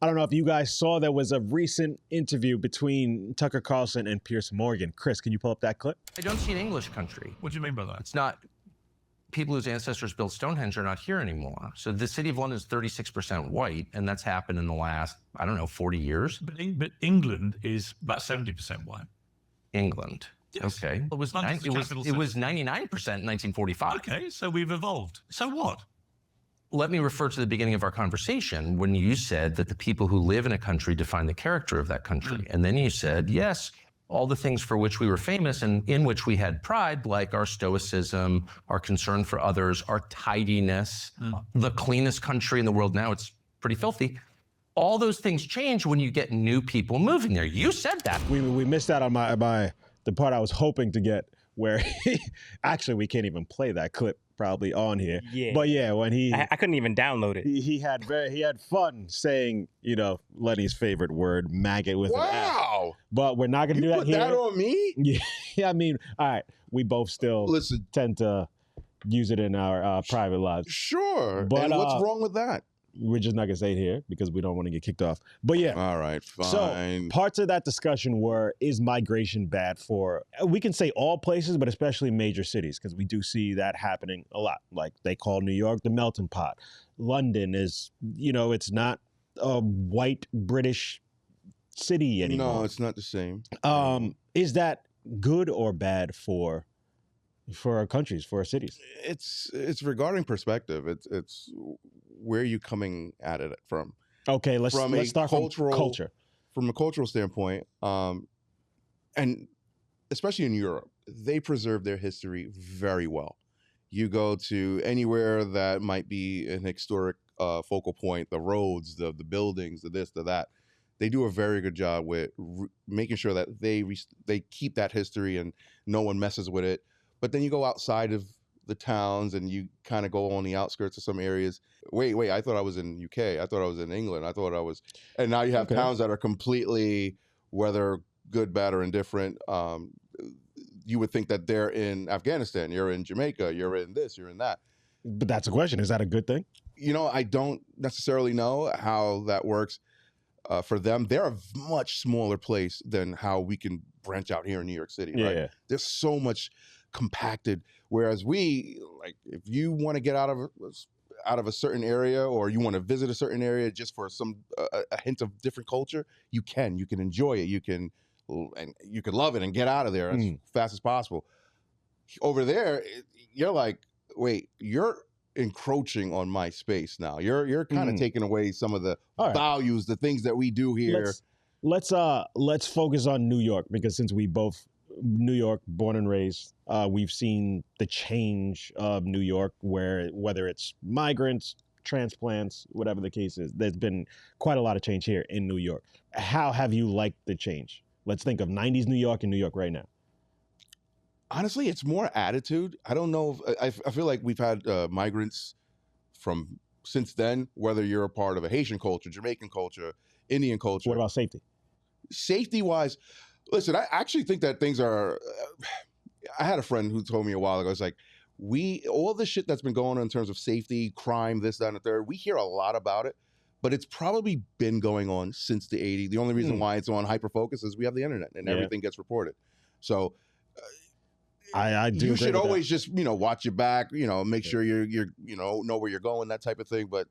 I don't know if you guys saw, there was a recent interview between Tucker Carlson and Piers Morgan. Chris, can you pull up that clip? I don't see an English country. What do you mean by that? It's not, people whose ancestors built Stonehenge are not here anymore. So the city of London is 36% white, and that's happened in the last, I don't know, 40 years. But England is about 70% white. England. Yes. Okay. It was 99% in 1945. Okay, so we've evolved. So what? Let me refer to the beginning of our conversation when you said that the people who live in a country define the character of that country. And then you said, yes, all the things for which we were famous and in which we had pride, like our stoicism, our concern for others, our tidiness, the cleanest country in the world now, it's pretty filthy. All those things change when you get new people moving there. You said that. We missed out on the part I was hoping to get, where actually we can't even play that clip probably on here. Yeah. But yeah, when I couldn't even download it. he had fun saying, you know, Lenny's favorite word, maggot, with an F. Wow. But we're not gonna do that Put here. that on me? Yeah, I mean, all right, we both still tend to use it in our private lives. Sure. But, and what's wrong with that? We're just not gonna say it here because we don't want to get kicked off. But yeah. All right, fine. So parts of that discussion were, is migration bad for, we can say all places, but especially major cities, because we do see that happening a lot. Like they call New York the melting pot. London is, you know, it's not a white British city anymore. No, it's not the same. Is that good or bad for our countries, for our cities? It's regarding perspective. It's where are you coming at it from? Okay, let's start from culture. From a cultural standpoint, and especially in Europe, they preserve their history very well. You go to anywhere that might be an historic focal point, the roads, the buildings, the this, the that. They do a very good job with making sure that they keep that history and no one messes with it. But then you go outside of the towns and you kind of go on the outskirts of some areas. Wait, I thought I was in UK. I thought I was in England. I thought I was, and now you have towns that are completely, whether good, bad, or indifferent. You would think that they're in Afghanistan. You're in Jamaica. You're in this. You're in that. But that's a question. Is that a good thing? You know, I don't necessarily know how that works for them. They're a much smaller place than how we can branch out here in New York City, right? Yeah. There's so much compacted, whereas we, like, if you want to get out of a certain area or you want to visit a certain area just for some a hint of different culture, you can enjoy it, you can love it and get out of there as fast as possible. Over there, you're like, wait, you're encroaching on my space now. You're kind of taking away some of the values, the things that we do here. Let's focus on New York, because since we both New York, born and raised, we've seen the change of New York, whether it's migrants, transplants, whatever the case is, there's been quite a lot of change here in New York. How have you liked the change? Let's think of 90s New York and New York right now. Honestly, it's more attitude. I don't know. I feel like we've had migrants from since then, whether you're a part of a Haitian culture, Jamaican culture, Indian culture. What about safety? Safety-wise, listen, I actually think that things are, I had a friend who told me a while ago, it's like, all the shit that's been going on in terms of safety, crime, this, that, and the third, we hear a lot about it, but it's probably been going on since the 80s. The only reason why it's on hyper-focus is we have the internet and everything gets reported. So I do. You should always just, watch your back, make sure you're know where you're going, that type of thing. But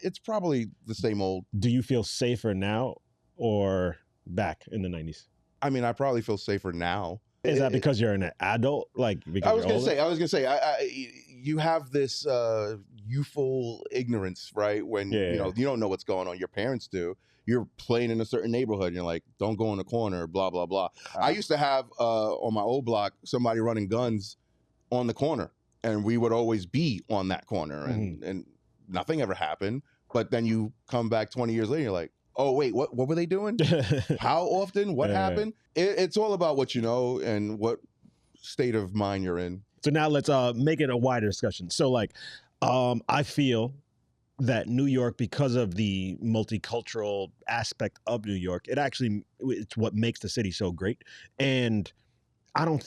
it's probably the same old. Do you feel safer now or back in the 90s? I mean, I probably feel safer now. Is that because you're an adult? I was gonna say, you have this youthful ignorance, right? When you don't know what's going on. Your parents do. You're playing in a certain neighborhood, and you're like, don't go in the corner, blah blah blah. I used to have on my old block somebody running guns on the corner, and we would always be on that corner, and nothing ever happened. But then you come back 20 years later, you're like, oh wait, what were they doing? How often? What happened? It's all about what you know and what state of mind you're in. So now let's make it a wider discussion. So I feel that New York, because of the multicultural aspect of New York, it's what makes the city so great. And I don't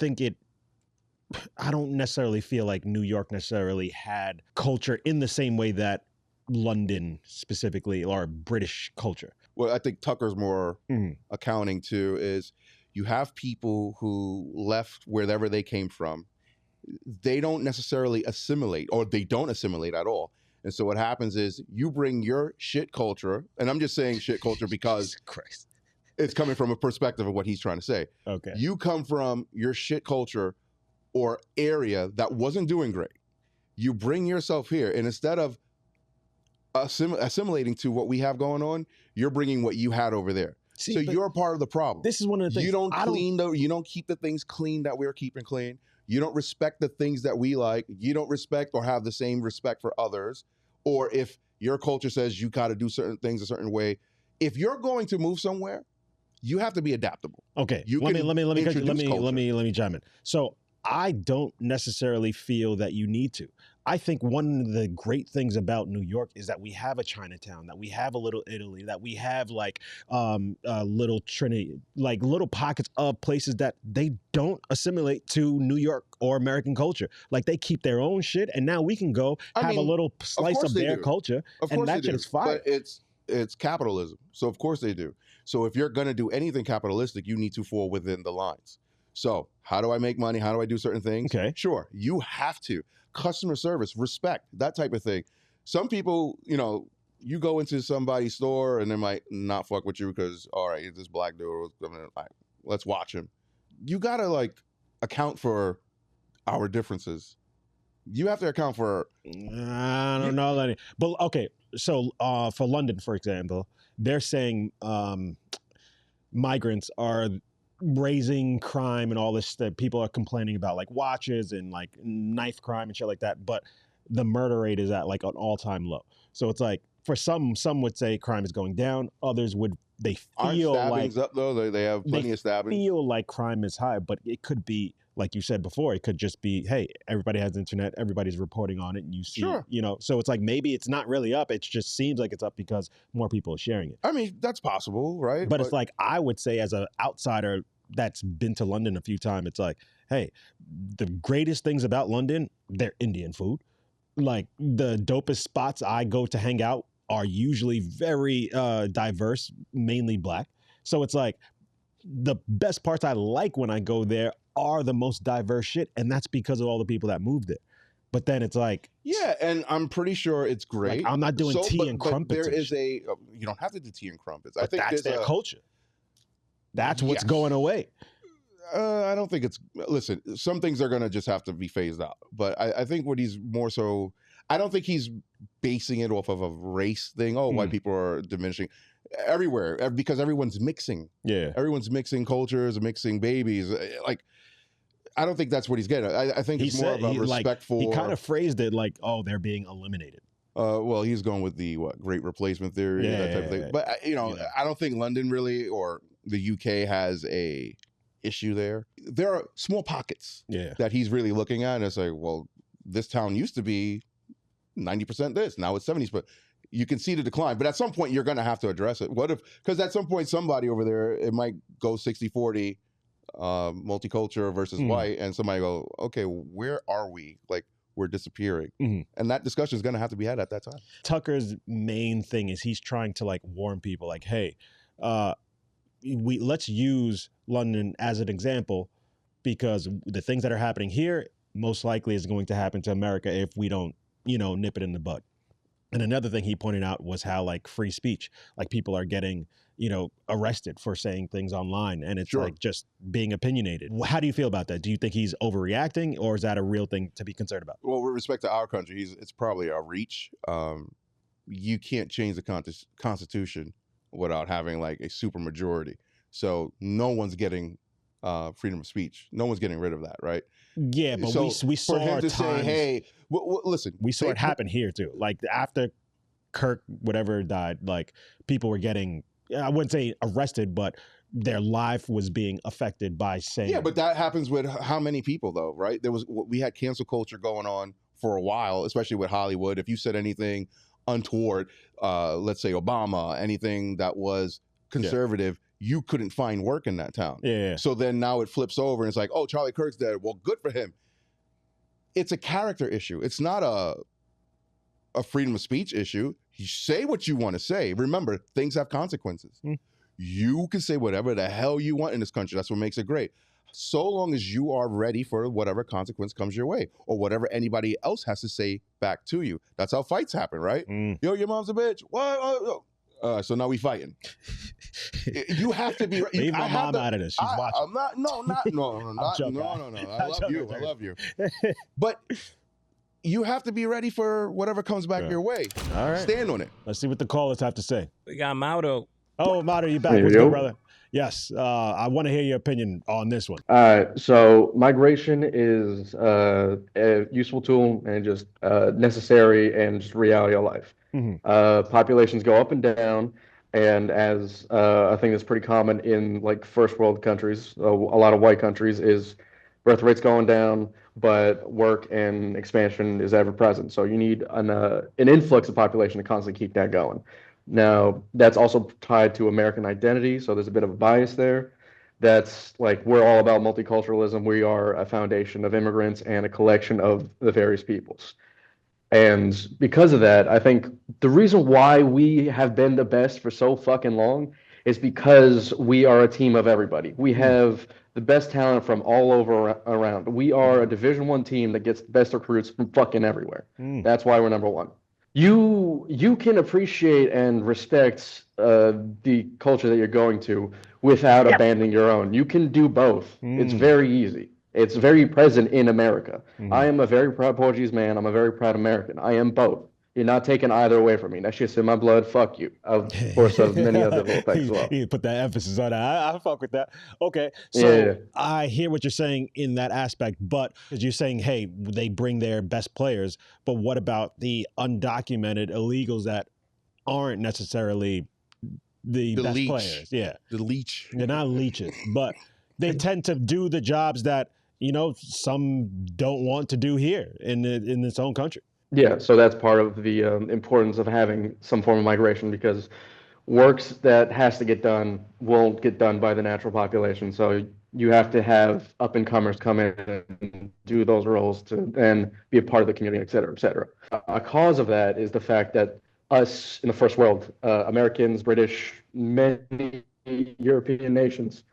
necessarily feel like New York necessarily had culture in the same way that London specifically or British culture? Well, I think Tucker's more Mhm. accounting to is you have people who left wherever they came from. They don't necessarily assimilate, or they don't assimilate at all. And so what happens is you bring your shit culture, and I'm just saying shit culture because Jesus Christ. it's coming from a perspective of what he's trying to say. Okay. You come from your shit culture or area that wasn't doing great. You bring yourself here, and instead of assimilating to what we have going on, you're bringing what you had over there. See, So but you're part of the problem. this is one of the things You don't I clean you don't keep the things clean that we're keeping clean. You don't respect the things that we like. You don't respect or have the same respect for others. Or if your culture says you got to do certain things a certain way, if you're going to move somewhere, you have to be adaptable. Okay, You let can me introduce chime in. So I don't necessarily feel that you need to. I think one of the great things about New York is that we have a Chinatown, that we have a little Italy, that we have like little Trinity, like little pockets of places that they don't assimilate to New York or American culture. Like they keep their own shit, and now we can go have a little slice of their culture, and that shit is fire. But it's capitalism, so of course they do. So if you're going to do anything capitalistic, you need to fall within the lines. So how do I make money? How do I do certain things? Okay. Sure, you have to. Customer service, respect, that type of thing. Some people, you go into somebody's store and they might not fuck with you because, all right, this black dude, let's watch him. You got to account for our differences. You have to account for. I don't know, Lenny. But okay, so for London, for example, they're saying migrants are raising crime and all this that people are complaining about, like watches and like knife crime and shit like that. But the murder rate is at like an all-time low. So it's like for some would say crime is going down. Others would feel like up though. They have plenty of stabbings. Feel like crime is high, but it could be like you said before. It could just be, hey, everybody has internet, everybody's reporting on it, and you see, Sure. So it's like maybe it's not really up. It just seems like it's up because more people are sharing it. I mean, that's possible, right? But it's like I would say as an outsider that's been to London a few times, it's like, hey, the greatest things about London, they're Indian food. Like the dopest spots I go to hang out are usually very diverse, mainly black. So it's like the best parts I like when I go there are the most diverse shit, and that's because of all the people that moved there. But then it's like, yeah, and I'm pretty sure it's great. Like, I'm not doing tea and crumpets. There is you don't have to do tea and crumpets. I think that's their culture. That's what's going away. I don't think it's. Listen, some things are going to just have to be phased out. But I think what he's more so. I don't think he's basing it off of a race thing. Oh, white people are diminishing everywhere because everyone's mixing. Yeah, everyone's mixing cultures, mixing babies. Like, I don't think that's what he's getting. I think it's more of a respect for. He kind of phrased it like, "Oh, they're being eliminated." Well, he's going with the great replacement theory, that type of thing. But I don't think London really or the UK has a issue there. There are small pockets that he's really looking at, and it's like, well, this town used to be 90% this, now it's 70s, but you can see the decline. But at some point, you're going to have to address it. What if, because at some point, somebody over there, it might go 60-40 multicultural versus white, and somebody go, okay, where are we? Like, we're disappearing. And that discussion is going to have to be had at that time. Tucker's main thing is he's trying to like warn people like, hey, let's use London as an example, because the things that are happening here most likely is going to happen to America if we don't, nip it in the bud. And another thing he pointed out was how like free speech, like people are getting, arrested for saying things online, and it's like just being opinionated. How do you feel about that? Do you think he's overreacting, or is that a real thing to be concerned about? Well, with respect to our country, it's probably a reach. You can't change the Constitution without having like a super majority. So no one's getting freedom of speech. No one's getting rid of that, right? Yeah, but so we saw for him to say, hey, listen. We saw it happen here too. Like after Kirk, whatever, died, like people were getting, I wouldn't say arrested, but their life was being affected by saying. Yeah, but that happens with how many people though, right? We had cancel culture going on for a while, especially with Hollywood. If you said anything untoward, let's say Obama, anything that was conservative, you couldn't find work in that town. Yeah. So then now it flips over and it's like, oh, Charlie Kirk's dead. Well, good for him. It's a character issue. It's not a freedom of speech issue. You say what you want to say. Remember, things have consequences. You can say whatever the hell you want in this country. That's what makes it great. So long as you are ready for whatever consequence comes your way or whatever anybody else has to say back to you. That's how fights happen, right? Yo, your mom's a bitch. What? So now we fighting. You have to be. Leave my mom out of this. She's watching. I'm not. No. I love you. But you have to be ready for whatever comes back your way. All right. Stand on it. Let's see what the callers have to say. We got Maudo. Oh, Mato, you back? What's good, brother? Yes, I want to hear your opinion on this one. So migration is a useful tool and just necessary and just reality of life. Populations go up and down, and as I think it's pretty common in like first world countries, a lot of white countries, is birth rates going down, but work and expansion is ever present. So you need an influx of population to constantly keep that going. Now, that's also tied to American identity, so there's a bit of a bias there. That's like, we're all about multiculturalism. We are a foundation of immigrants and a collection of the various peoples. And because of that, I think the reason why we have been the best for so fucking long is because we are a team of everybody. We have the best talent from all over around. We are a Division I team that gets the best recruits from fucking everywhere. That's why we're number one. You can appreciate and respect the culture that you're going to without abandoning your own. You can do both. It's very easy. It's very present in America. I am a very proud Portuguese man. I'm a very proud American. I am both. You're not taking either away from me. That shit's in my blood. Fuck you. Of course, of many other little things as well. You put that emphasis on that. I fuck with that. Okay, so I hear what you're saying in that aspect, but as you're saying, hey, they bring their best players, but what about the undocumented illegals that aren't necessarily the best leech. Players? Yeah, The leech. they're not leeches, but they tend to do the jobs that some don't want to do here in its own country. Yeah, so that's part of the importance of having some form of migration, because works that has to get done won't get done by the natural population. So you have to have up-and-comers come in and do those roles to then be a part of the community, et cetera, et cetera. A cause of that is the fact that us in the first world, Americans, British, many European nations,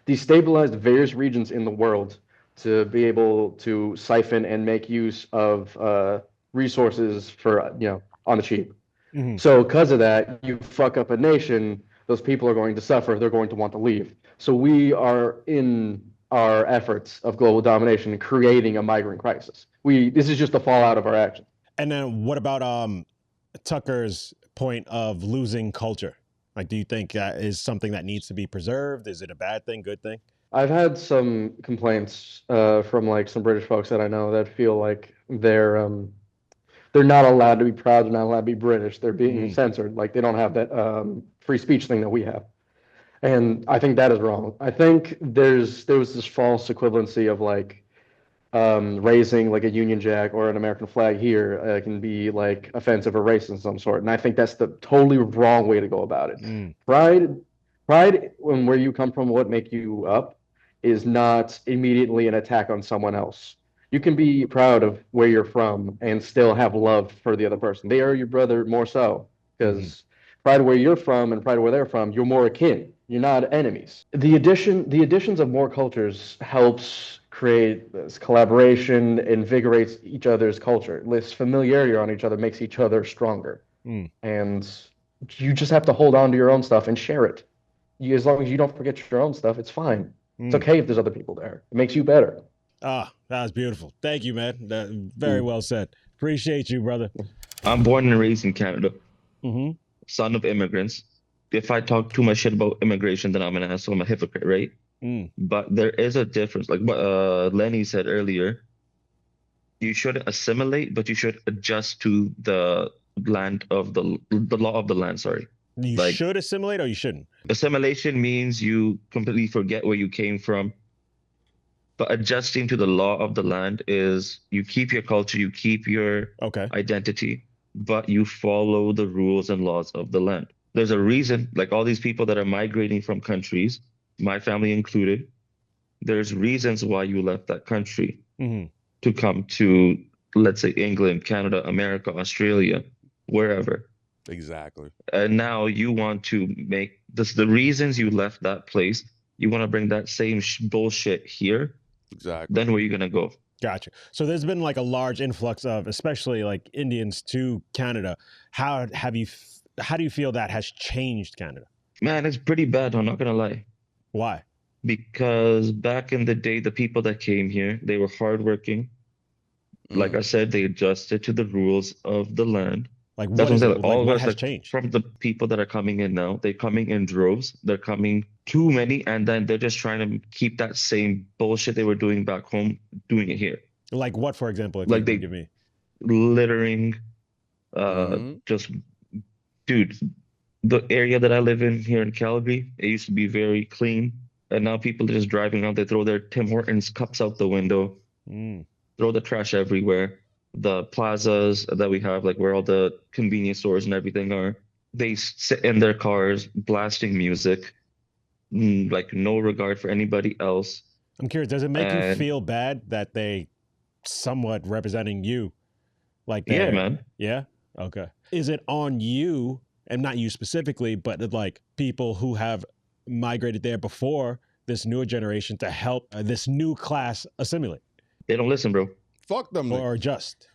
destabilized various regions in the world to be able to siphon and make use of resources for, on the cheap. So because of that, you fuck up a nation, those people are going to suffer, they're going to want to leave. So we are in our efforts of global domination creating a migrant crisis. This is just the fallout of our actions. And then what about Tucker's point of losing culture? Like, do you think that is something that needs to be preserved? Is it a bad thing, good thing? I've had some complaints from like some British folks that I know that feel like they're not allowed to be proud, they're not allowed to be British, they're being censored, like they don't have that free speech thing that we have. And I think that is wrong. I think there was this false equivalency of like raising like a Union Jack or an American flag here can be like offensive or racist of some sort. And I think that's the totally wrong way to go about it. Pride in where you come from, what make you up, is not immediately an attack on someone else. You can be proud of where you're from and still have love for the other person. They are your brother more so, because pride of where you're from and pride of where they're from, you're more akin. You're not enemies. The additions of more cultures helps create this collaboration, invigorates each other's culture. This familiarity on each other makes each other stronger. And you just have to hold on to your own stuff and share it. As long as you don't forget your own stuff, it's fine. It's okay if there's other people there. It makes you better. Ah, that was beautiful. Thank you, man. That very well said. Appreciate you, brother. I'm born and raised in Canada. Son of immigrants. If I talk too much shit about immigration, then I'm an asshole. I'm a hypocrite, right? But there is a difference. Like what Lenny said earlier, you shouldn't assimilate, but you should adjust to the land of the law of the land. Sorry. You should assimilate or you shouldn't? Assimilation means you completely forget where you came from. But adjusting to the law of the land is you keep your culture, you keep your identity, but you follow the rules and laws of the land. There's a reason, like all these people that are migrating from countries, my family included, there's reasons why you left that country to come to let's say England, Canada, America, Australia, wherever. Exactly. And now you want to make this the reasons you left that place. You want to bring that same bullshit here. Exactly. Then where are you gonna go? Gotcha. So there's been like a large influx of, especially like Indians to Canada. How do you feel that has changed Canada? Man, it's pretty bad. I'm not gonna lie. Why? Because back in the day, the people that came here, they were hardworking. Like I said, they adjusted to the rules of the land. Like That's what is what I'm it? saying. Like All of what us, has like, changed? from the people that are coming in now, they're coming in droves. They're coming too many, and then they're just trying to keep that same bullshit they were doing back home, doing it here. Like what, for example, if Like you they can give me? littering, just, dude, the area that I live in here in Calgary, it used to be very clean. And now people are just driving around, they throw their Tim Hortons cups out the window, throw the trash everywhere. The plazas that we have, like where all the convenience stores and everything are, they sit in their cars blasting music, like no regard for anybody else. I'm curious, does it make you feel bad that they somewhat representing you? Like yeah, man. Yeah? Okay. Is it on you, and not you specifically, but like people who have migrated there before this newer generation to help this new class assimilate? They don't listen, bro. Fuck them. Or just.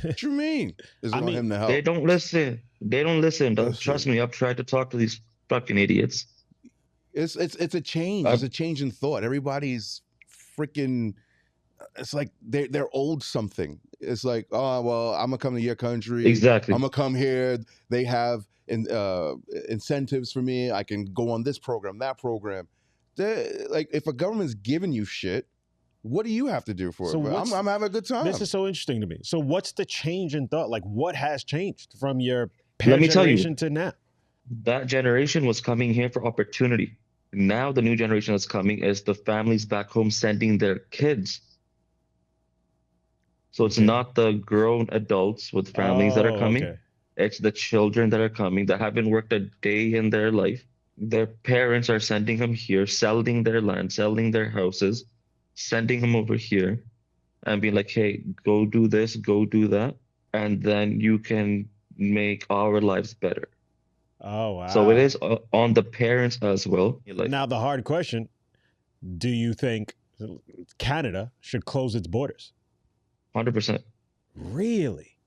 What you mean? Is it on him to help? They don't listen. They don't listen. Trust me, I've tried to talk to these fucking idiots. It's a change. It's a change in thought. Everybody's freaking. It's like they're old something. It's like, oh well, I'm gonna come to your country. Exactly. I'm gonna come here. They have incentives for me. I can go on this program, that program. Like if a government's giving you shit, what do you have to do for it? I'm having a good time. This is so interesting to me. So what's the change in thought? Like what has changed from your parent generation to now? That generation was coming here for opportunity. Now the new generation that's coming is the families back home sending their kids. So it's not the grown adults with families that are coming. Okay. It's the children that are coming that haven't worked a day in their life. Their parents are sending them here, selling their land, selling their houses, sending them over here and being like, hey, go do this, go do that. And then you can make our lives better. Oh, wow. So it is on the parents as well. Now, the hard question, do you think Canada should close its borders? 100%. Really?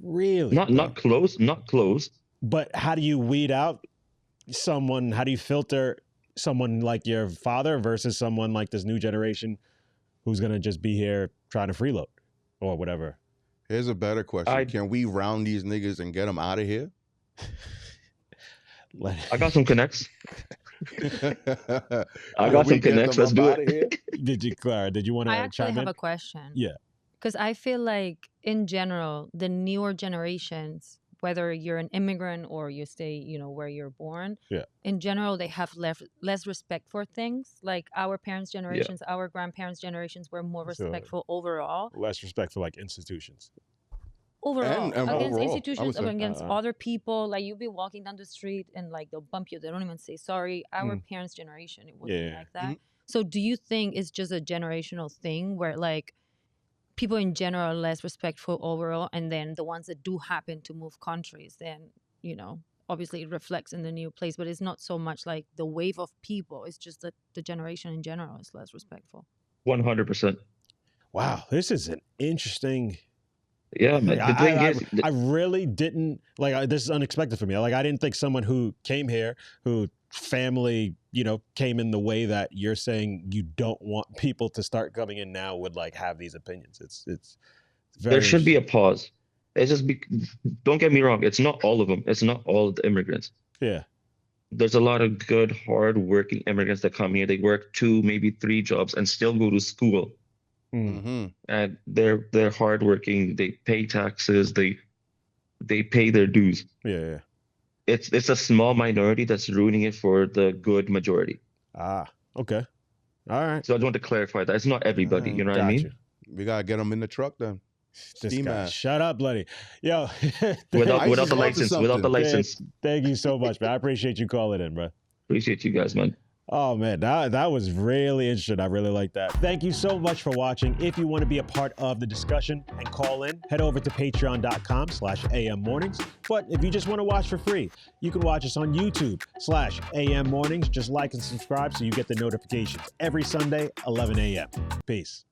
Really? Not close. But how do you weed out someone? How do you filter someone like your father versus someone like this new generation who's going to just be here trying to freeload or whatever? Here's a better question. Can we round these niggas and get them out of here? I got some connects. I got some connects. Let's do it. Did you, Clara, did you want to chime in? I actually have a question. Yeah. Because I feel like, in general, the newer generations, whether you're an immigrant or you stay, where you're born, in general, they have less respect for things. Like our parents' generations, our grandparents' generations were more respectful overall. Less respect for like institutions. Overall, and against institutions, against other people. Like you'll be walking down the street and like they'll bump you. They don't even say sorry. Our parents' generation, it wasn't like that. So do you think it's just a generational thing where like people in general are less respectful overall, and then the ones that do happen to move countries, then, obviously it reflects in the new place, but it's not so much like the wave of people. It's just that the generation in general is less respectful. 100%. Wow, this is an interesting... Yeah, man. The thing is, I really didn't this is unexpected for me. Like I didn't think someone who came here, who family, came in the way that you're saying you don't want people to start coming in now would like have these opinions. It's very there should be a pause. It's just don't get me wrong. It's not all of them. It's not all of the immigrants. Yeah. There's a lot of good, hard-working immigrants that come here. They work 2, maybe 3 jobs and still go to school. And they're hardworking. They pay taxes. They pay their dues. Yeah. It's a small minority that's ruining it for the good majority. Ah, okay. All right. So I just want to clarify that. It's not everybody, you know what I mean? We got to get them in the truck then. Shut up, bloody. Yo. without the license. Thank you so much, man. I appreciate you calling in, bro. Appreciate you guys, man. Oh man, that was really interesting. I really like that. Thank you so much for watching. If you want to be a part of the discussion and call in, head over to patreon.com/AM Mornings. But if you just want to watch for free, you can watch us on YouTube/AM Mornings. Just like and subscribe so you get the notifications every Sunday, 11 a.m. Peace.